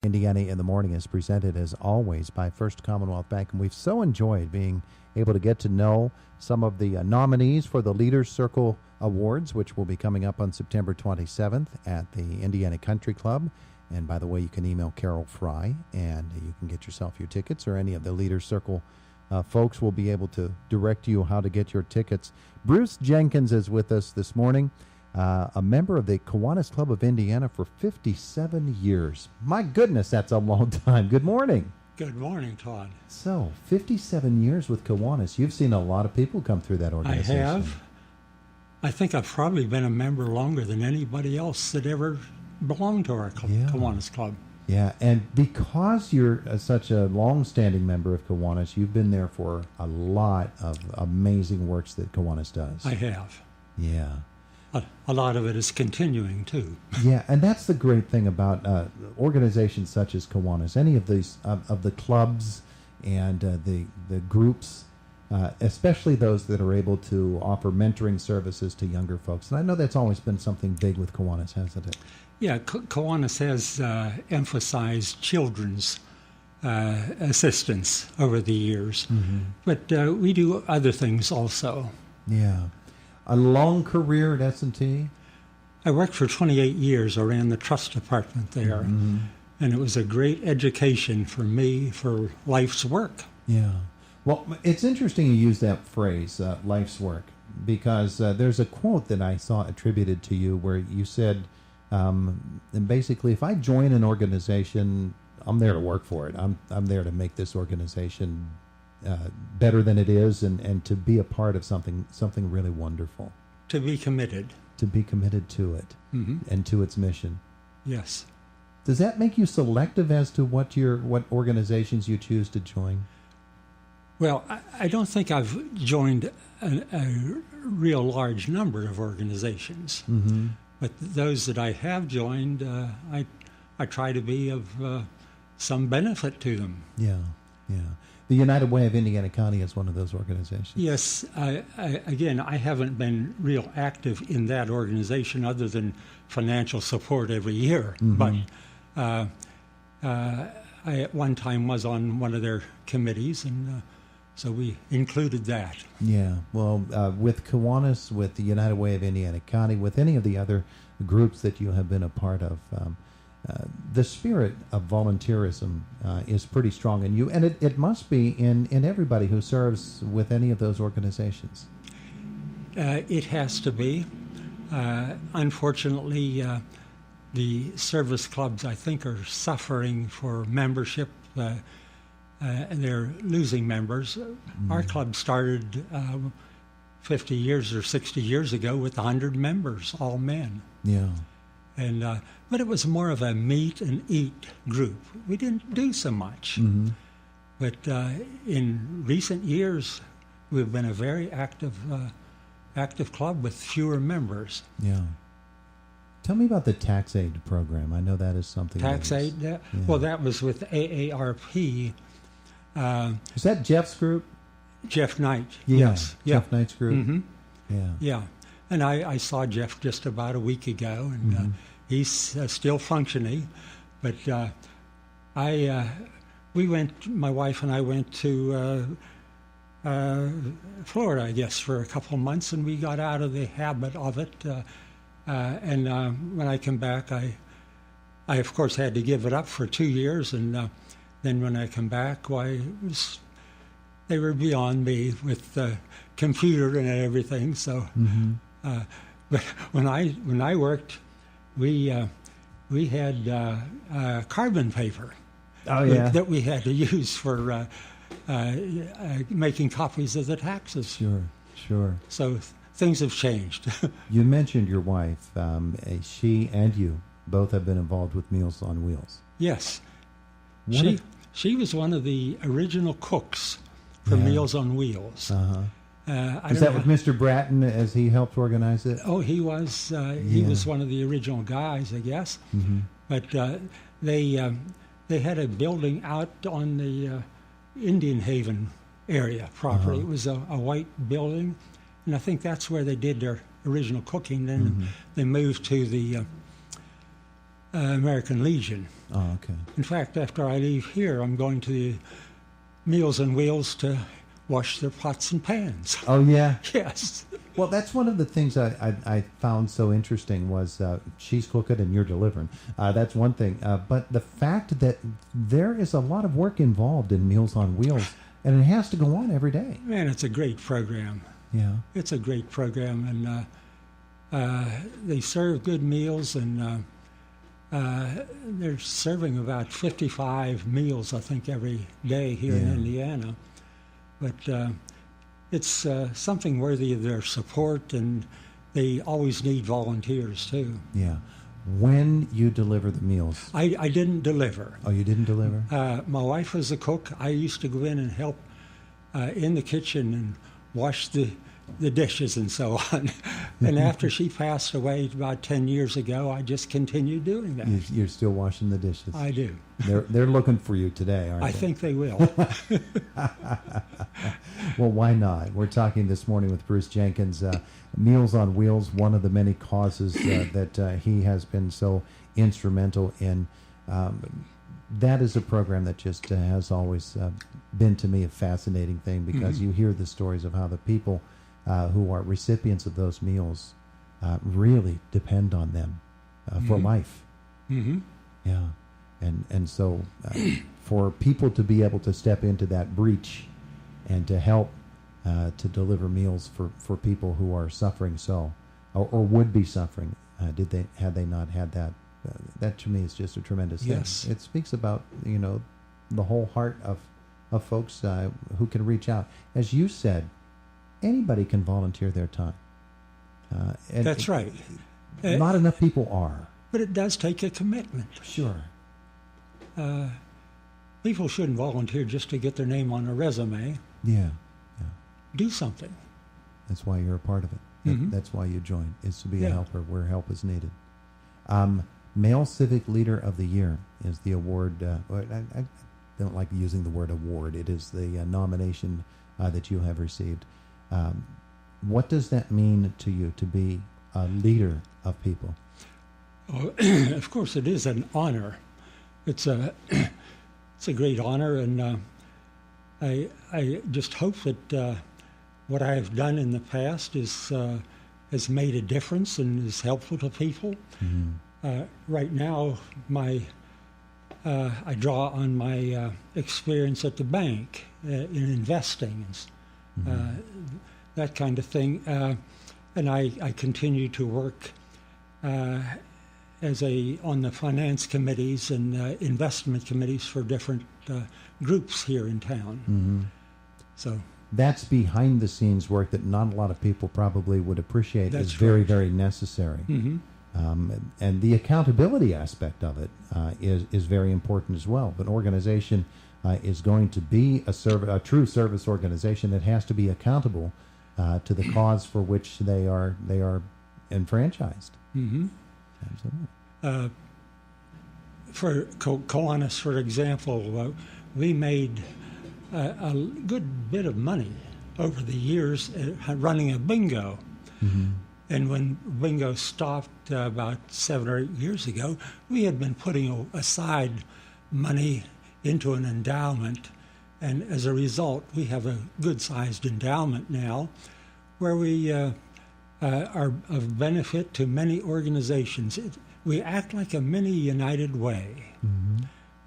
Indiana in the Morning is presented, as always, by First Commonwealth Bank, and we've so enjoyed being able to get to know some of the nominees for the Leaders Circle Awards, which will be coming up on September 27th at the Indiana Country Club. And by the way, you can email Carol Fry, and you can get yourself your tickets, or any of the Leaders Circle folks will be able to direct you how to get your tickets. Bruce Jenkins is with us this morning. A member of the Kiwanis Club of Indiana for 57 years. My goodness, that's a long time. Good morning. Good morning, Todd. So, 57 years with Kiwanis. You've seen a lot of people come through that organization. I have. I think I've probably been a member longer than anybody else that ever belonged to our Kiwanis Club. Yeah, and because you're such a long-standing member of Kiwanis, you've been there for a lot of amazing works that Kiwanis does. I have. Yeah. A lot of it is continuing, too. Yeah, and that's the great thing about organizations such as Kiwanis. Any of these, of the clubs and the groups, especially those that are able to offer mentoring services to younger folks. And I know that's always been something big with Kiwanis, hasn't it? Yeah, Kiwanis has emphasized children's assistance over the years. Mm-hmm. But we do other things also. Yeah. A long career at S&T? I worked for 28 years. I ran the trust department there. Mm-hmm. And it was a great education for me for life's work. Yeah. Well, it's interesting you use that phrase, life's work, because there's a quote that I saw attributed to you where you said, and basically, if I join an organization, I'm there to work for it. I'm there to make this organization better than it is, and to be a part of something really wonderful. To be committed. To be committed to it, mm-hmm. and to its mission. Yes. Does that make you selective as to what organizations you choose to join? Well, I don't think I've joined a real large number of organizations, mm-hmm. but those that I have joined, I try to be of some benefit to them. Yeah, yeah. The United Way of Indiana County is one of those organizations. Yes. Again, I haven't been real active in that organization other than financial support every year. Mm-hmm. But I at one time was on one of their committees, and so we included that. Yeah. Well, with Kiwanis, with the United Way of Indiana County, with any of the other groups that you have been a part of, the spirit of volunteerism is pretty strong in you, and it must be in everybody who serves with any of those organizations. It has to be. Unfortunately, the service clubs, I think, are suffering for membership. And they're losing members. Mm. Our club started 50 years or 60 years ago with 100 members, all men. Yeah. And but it was more of a meet and eat group. We didn't do so much. Mm-hmm. But in recent years, we've been a very active club with fewer members. Yeah. Tell me about the tax aid program. I know that is something. Tax aid? Yeah. Well, that was with AARP. Is that Jeff's group? Jeff Knight. Yeah. Yes. Jeff Knight's group. Mm-hmm. Yeah. Yeah. And I saw Jeff just about a week ago, and mm-hmm. He's still functioning. But my wife and I went to Florida, I guess, for a couple of months, and we got out of the habit of it. And when I came back, I of course had to give it up for 2 years, and then when I come back, they were beyond me with the computer and everything. So, mm-hmm. But when I worked, we had carbon paper. Oh, yeah. That we had to use for making copies of the taxes. Sure. So things have changed. You mentioned your wife. She and you both have been involved with Meals on Wheels. Yes. She was one of the original cooks for Meals on Wheels. Uh-huh. Is that with Mr. Bratton as he helped organize it? Oh, he was. He was one of the original guys, I guess. Mm-hmm. But they had a building out on the Indian Haven area property. Uh-huh. It was a white building, and I think that's where they did their original cooking. Then they moved to the American Legion. Oh, okay. In fact, after I leave here, I'm going to the Meals on Wheels to wash their pots and pans. Oh, yeah? Yes. Well, that's one of the things I found so interesting was she's cooking and you're delivering. That's one thing. But the fact that there is a lot of work involved in Meals on Wheels, and it has to go on every day. Man, it's a great program. Yeah. It's a great program, and they serve good meals, and they're serving about 55 meals, I think, every day here in Indiana. But it's something worthy of their support, and they always need volunteers, too. Yeah. When you deliver the meals? I didn't deliver. Oh, you didn't deliver? My wife was a cook. I used to go in and help in the kitchen and wash the dishes and so on. And after she passed away about 10 years ago, I just continued doing that. You're still washing the dishes? I do. They're looking for you today, aren't they? I think they will. Well, why not? We're talking this morning with Bruce Jenkins. Meals on Wheels, one of the many causes that he has been so instrumental in. That is a program that just has always been to me a fascinating thing, because you hear the stories of how the people who are recipients of those meals really depend on them for life. Mm-hmm. Yeah. And so for people to be able to step into that breach and to help to deliver meals for people who are suffering or would be suffering, had they not had that, that to me is just a tremendous thing. It speaks about, the whole heart of folks who can reach out. As you said, anybody can volunteer their time. That's right. Not enough people are. But it does take a commitment. Sure. People shouldn't volunteer just to get their name on a resume. Yeah. Do something. That's why you're a part of it. That's why you joined, is to be a helper where help is needed. Male Civic Leader of the Year is the award. I don't like using the word award. It is the nomination that you have received. What does that mean to you, to be a leader of people? Oh, of course, it is an honor. It's a great honor, and I just hope that what I have done in the past has made a difference and is helpful to people. Right now, I draw on my experience at the bank in investing and that kind of thing, and I continue to work on the finance committees and investment committees for different groups here in town. So that's behind the scenes work that not a lot of people probably would appreciate. That's is very, right. very necessary. And the accountability aspect of it is very important as well. If an organization is going to be a true service organization, that has to be accountable to the cause for which they are enfranchised. Absolutely. For Kiwanis, for example, we made a good bit of money over the years running a bingo. And when bingo stopped about 7 or 8 years ago, we had been putting aside money into an endowment. And as a result, we have a good-sized endowment now where we are of benefit to many organizations. We act like a mini United Way.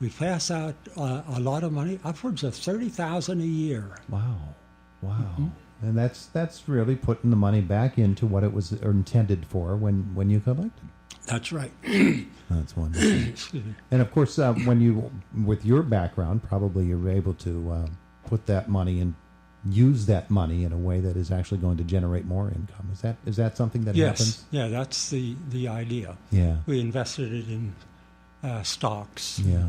We pass out a lot of money, upwards of $30,000 a year. Wow. And that's really putting the money back into what it was intended for when you collected. That's right. That's wonderful. Excuse me. And of course, when you, with your background, probably you're able to put that money and use that money in a way that is actually going to generate more income. Is that something that happens? Yeah, that's the idea. Yeah. We invested it in stocks. Yeah.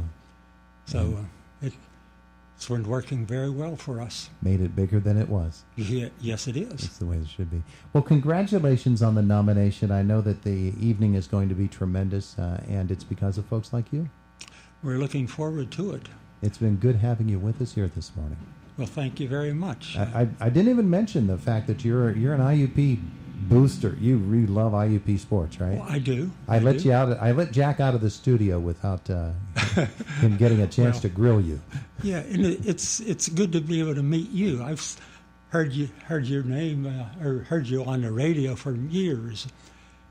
So it's been working very well for us. Made it bigger than it was. Yeah, yes, it is. That's the way it should be. Well, congratulations on the nomination. I know that the evening is going to be tremendous, and it's because of folks like you. We're looking forward to it. It's been good having you with us here this morning. Well, thank you very much. I didn't even mention the fact that you're an IUP Booster, you really love IUP sports, right? Well, I do. I let Jack out of the studio without him getting a chance to grill you. Yeah, and it's good to be able to meet you. I've heard your name or heard you on the radio for years,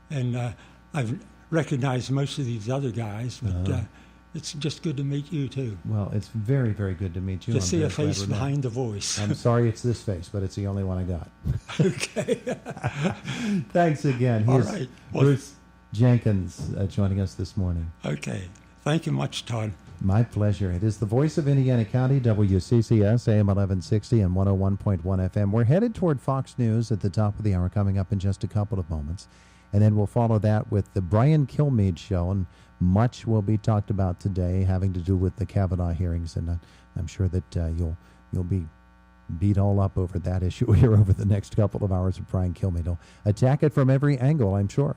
and I've recognized most of these other guys, but it's just good to meet you too. Well, it's very, very good to meet you. To see a face behind the voice. I'm sorry it's this face, but it's the only one I got. Okay. Thanks again. All right. Well, Bruce Jenkins joining us this morning. Okay. Thank you much, Todd. My pleasure. It is the voice of Indiana County, WCCS, AM 1160 and 101.1 FM. We're headed toward Fox News at the top of the hour, coming up in just a couple of moments. And then we'll follow that with the Brian Kilmeade Show, and much will be talked about today having to do with the Kavanaugh hearings, and I'm sure that you'll be beat all up over that issue here over the next couple of hours with Brian Kilmeade. He'll attack it from every angle, I'm sure.